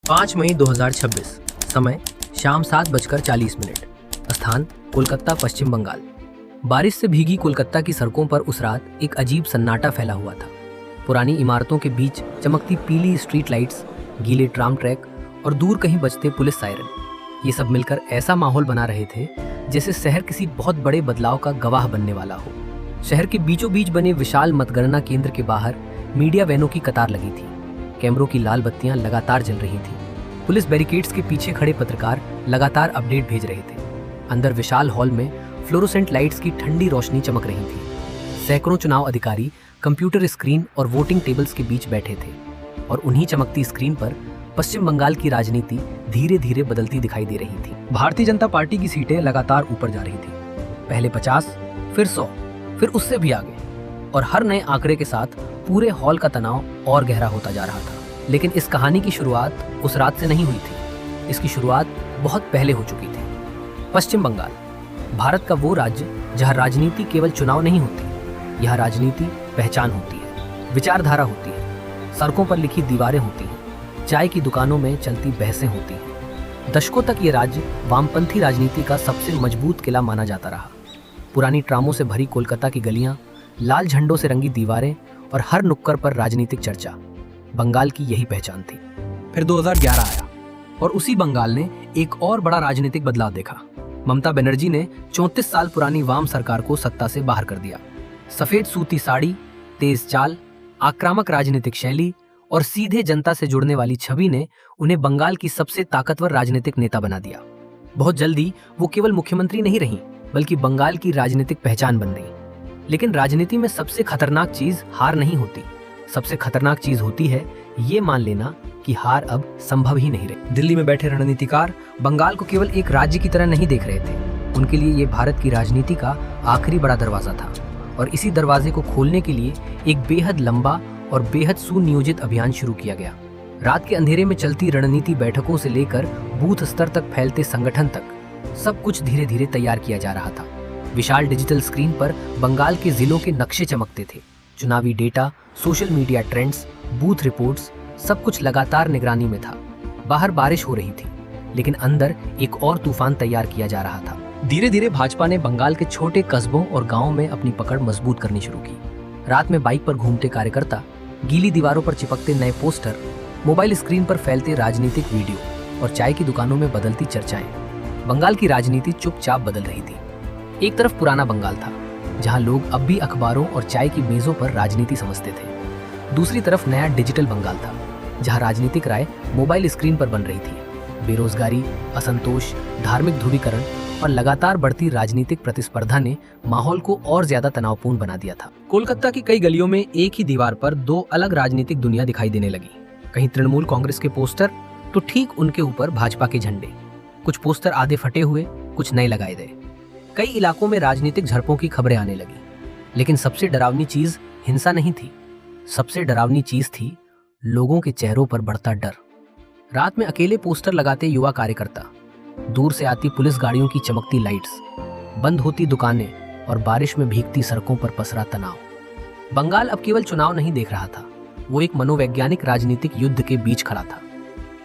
5 मई 2026, समय शाम 7:40, स्थान कोलकाता, पश्चिम बंगाल। बारिश से भीगी कोलकाता की सड़कों पर उस रात एक अजीब सन्नाटा फैला हुआ था। पुरानी इमारतों के बीच चमकती पीली स्ट्रीट लाइट्स, गीले ट्राम ट्रैक और दूर कहीं बजते पुलिस सायरन, ये सब मिलकर ऐसा माहौल बना रहे थे जैसे शहर किसी बहुत बड़े बदलाव का गवाह बनने वाला हो। शहर के बीचों बीच बने विशाल मतगणना केंद्र के बाहर मीडिया वैनों की कतार लगी थी। कैमरों की लाल बत्तियां लगातार जल रही थी। पुलिस बैरिकेड्स के पीछे खड़े पत्रकार लगातार अपडेट भेज रहे थे। अंदर विशाल हॉल में फ्लोरोसेंट लाइट्स की ठंडी रोशनी चमक रही थी। सैकड़ों चुनाव अधिकारी कंप्यूटर स्क्रीन और वोटिंग टेबल्स के बीच बैठे थे और उन्हीं चमकती स्क्रीन पर पश्चिम बंगाल की राजनीति धीरे धीरे बदलती दिखाई दे रही थी। भारतीय जनता पार्टी की सीटें लगातार ऊपर जा रही थी। पहले 50, फिर 100, फिर उससे भी आगे, और हर नए आंकड़े के साथ पूरे हॉल का तनाव और गहरा होता जा रहा था। लेकिन इस कहानी की शुरुआत उस रात से नहीं हुई थी। इसकी शुरुआत बहुत पहले हो चुकी थी। पश्चिम बंगाल, भारत का वो राज्य जहां राजनीति केवल चुनाव नहीं होती। यह राजनीति पहचान होती है, विचारधारा होती है, सड़कों पर लिखी दीवारें होती हैं, चाय की दुकानों में चलती बहसें होती हैं। दशकों तक ये राज्य वामपंथी राजनीति का सबसे मजबूत किला माना जाता रहा। पुरानी ट्रामों से भरी कोलकाता की गलियां, लाल झंडों से रंगी दीवारें और हर नुक्कड़ पर राजनीतिक चर्चा, बंगाल की यही पहचान थी। फिर 2011 आया और उसी बंगाल ने एक और बड़ा राजनीतिक बदलाव देखा। ममता बनर्जी ने 34 साल पुरानी वाम सरकार को सत्ता से बाहर कर दिया। सफेद सूती साड़ी, तेज चाल, आक्रामक राजनीतिक शैली और सीधे जनता से जुड़ने वाली छवि ने उन्हें बंगाल की सबसे ताकतवर राजनीतिक नेता बना दिया। बहुत जल्दी वो केवल मुख्यमंत्री नहीं रही, बल्कि बंगाल की राजनीतिक पहचान बन गई। लेकिन राजनीति में सबसे खतरनाक चीज हार नहीं होती। सबसे खतरनाक चीज होती है ये मान लेना कि हार अब संभव ही नहीं रही। दिल्ली में बैठे रणनीतिकार बंगाल को केवल एक राज्य की तरह नहीं देख रहे थे। उनके लिए ये भारत की राजनीति का आखिरी बड़ा दरवाजा था, और इसी दरवाजे को खोलने के लिए एक बेहद लंबा और बेहद सुनियोजित अभियान शुरू किया गया। रात के अंधेरे में चलती रणनीति बैठकों से लेकर बूथ स्तर तक फैलते संगठन तक, सब कुछ धीरे धीरे तैयार किया जा रहा था। विशाल डिजिटल स्क्रीन पर बंगाल के जिलों के नक्शे चमकते थे। चुनावी data, social media trends, booth reports, सब कुछ लगातार निगरानी में था। बाहर बारिश हो रही थी, लेकिन अंदर एक और तूफान तैयार किया जा रहा था। धीरे धीरे भाजपा ने बंगाल के छोटे कस्बों और गांवों में अपनी पकड़ मजबूत करनी शुरू की। रात में बाइक पर घूमते कार्यकर्ता, गीली दीवारों पर चिपकते नए पोस्टर, मोबाइल स्क्रीन पर फैलते राजनीतिक वीडियो और चाय की दुकानों में बदलती चर्चाएं, बंगाल की राजनीति चुपचाप बदल रही थी। एक तरफ पुराना बंगाल था, जहां लोग अब भी अखबारों और चाय की मेजों पर राजनीति समझते थे। दूसरी तरफ नया डिजिटल बंगाल था, जहां राजनीतिक राय मोबाइल स्क्रीन पर बन रही थी। बेरोजगारी, असंतोष, धार्मिक ध्रुवीकरण और लगातार बढ़ती राजनीतिक प्रतिस्पर्धा ने माहौल को और ज्यादा तनावपूर्ण बना दिया था। कोलकाता की कई गलियों में एक ही दीवार पर दो अलग राजनीतिक दुनिया दिखाई देने लगी। कहीं तृणमूल कांग्रेस के पोस्टर, तो ठीक उनके ऊपर भाजपा के झंडे। कुछ पोस्टर आधे फटे हुए, कुछ नए लगाए गए। कई इलाकों में राजनीतिक झड़पों की खबरें आने लगी। लेकिन सबसे डरावनी चीज हिंसा नहीं थी। सबसे डरावनी चीज थी लोगों के चेहरों पर बढ़ता डर। रात में अकेले पोस्टर लगाते युवा कार्यकर्ता, दूर से आती पुलिस गाड़ियों की चमकती लाइट्स, बंद होती दुकानें और बारिश में भीगती सड़कों पर पसरा तनाव। बंगाल अब केवल चुनाव नहीं देख रहा था, वो एक मनोवैज्ञानिक राजनीतिक युद्ध के बीच खड़ा था।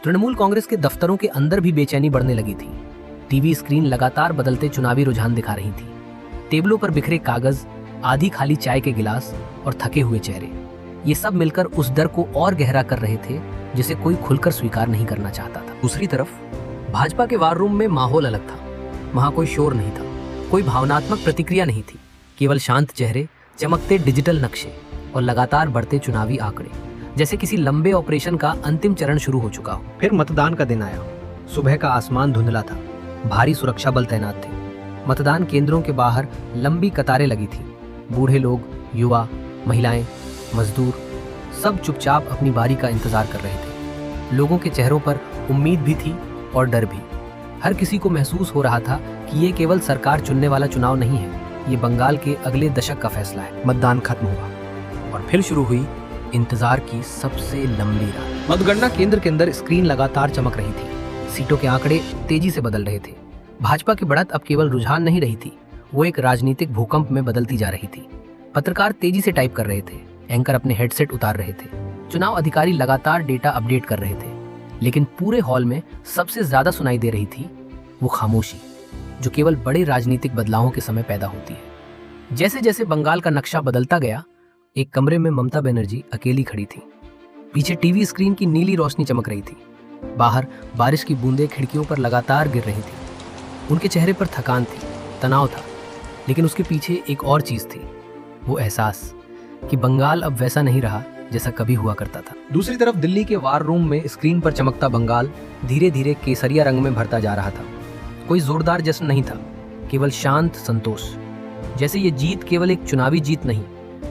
तृणमूल कांग्रेस के दफ्तरों के अंदर भी बेचैनी बढ़ने लगी थी। टीवी स्क्रीन लगातार बदलते चुनावी रुझान दिखा रही थी। टेबलों पर बिखरे कागज, आधी खाली चाय के गिलास और थके हुए चेहरे, ये सब मिलकर उस डर को और गहरा कर रहे थे जिसे कोई खुलकर स्वीकार नहीं करना चाहता था। दूसरी तरफ भाजपा के वार रूम में माहौल अलग था। वहां कोई शोर नहीं था, कोई भावनात्मक प्रतिक्रिया नहीं थी, केवल शांत चेहरे, चमकते डिजिटल नक्शे और लगातार बढ़ते चुनावी आंकड़े, जैसे किसी लंबे ऑपरेशन का अंतिम चरण शुरू हो चुका हो। फिर मतदान का दिन आया। सुबह का आसमान धुंधला था, भारी सुरक्षा बल तैनात थे। मतदान केंद्रों के बाहर लंबी कतारें लगी थी। बूढ़े लोग, युवा, महिलाएं, मजदूर, सब चुपचाप अपनी बारी का इंतजार कर रहे थे। लोगों के चेहरों पर उम्मीद भी थी और डर भी। हर किसी को महसूस हो रहा था कि ये केवल सरकार चुनने वाला चुनाव नहीं है, ये बंगाल के अगले दशक का फैसला है। मतदान खत्म हुआ और फिर शुरू हुई इंतजार की सबसे लंबी रात। मतगणना केंद्र के अंदर स्क्रीन लगातार चमक रही थी। सीटों के आंकड़े तेजी से बदल रहे थे। भाजपा की बढ़त अब केवल रुझान नहीं रही थी, वो एक राजनीतिक भूकंप में बदलती जा रही थी। पत्रकार तेजी से टाइप कर रहे थे, एंकर अपने हेडसेट उतार रहे थे, चुनाव अधिकारी लगातार डेटा अपडेट कर रहे थे। लेकिन पूरे हॉल में सबसे ज्यादा सुनाई दे रही थी वो खामोशी, जो केवल बड़े राजनीतिक बदलावों के समय पैदा होती है। जैसे जैसे बंगाल का नक्शा बदलता गया, एक कमरे में ममता बनर्जी अकेली खड़ी थी। पीछे टीवी स्क्रीन की नीली रोशनी चमक रही थी। बाहर बारिश की बूंदें खिड़कियों पर लगातार गिर रही थी। उनके चेहरे पर थकान थी, तनाव था, लेकिन उसके पीछे एक और चीज थी, वो एहसास कि बंगाल अब वैसा नहीं रहा जैसा कभी हुआ करता था। दूसरी तरफ दिल्ली के वार रूम में स्क्रीन पर चमकता बंगाल धीरे धीरे केसरिया रंग में भरता जा रहा था। कोई जोरदार जश्न नहीं था, केवल शांत संतोष, जैसे ये जीत केवल एक चुनावी जीत नहीं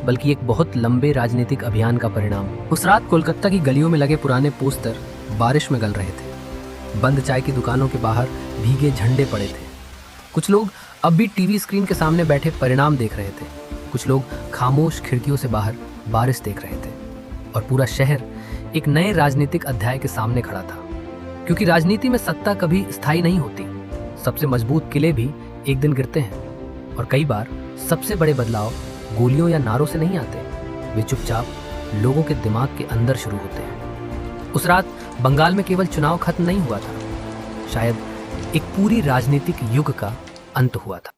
बल्कि एक बहुत लंबे राजनीतिक अभियान का परिणाम। उस रात कोलकाता की गलियों में लगे पुराने पोस्टर बारिश में गल रहे थे। बंद चाय की दुकानों के बाहर भीगे झंडे पड़े थे। कुछ लोग अब भी टीवी स्क्रीन के सामने बैठे परिणाम देख रहे थे। कुछ लोग खामोश खिड़कियों से बाहर बारिश देख रहे थे। और पूरा शहर एक नए राजनीतिक अध्याय के सामने खड़ा था, क्योंकि राजनीति में सत्ता कभी स्थायी नहीं होती। सबसे मजबूत किले भी एक दिन गिरते हैं, और कई बार सबसे बड़े बदलाव गोलियों या नारों से नहीं आते, वे चुपचाप लोगों के दिमाग के अंदर शुरू होते हैं। उस रात बंगाल में केवल चुनाव खत्म नहीं हुआ था, शायद एक पूरी राजनीतिक युग का अंत हुआ था।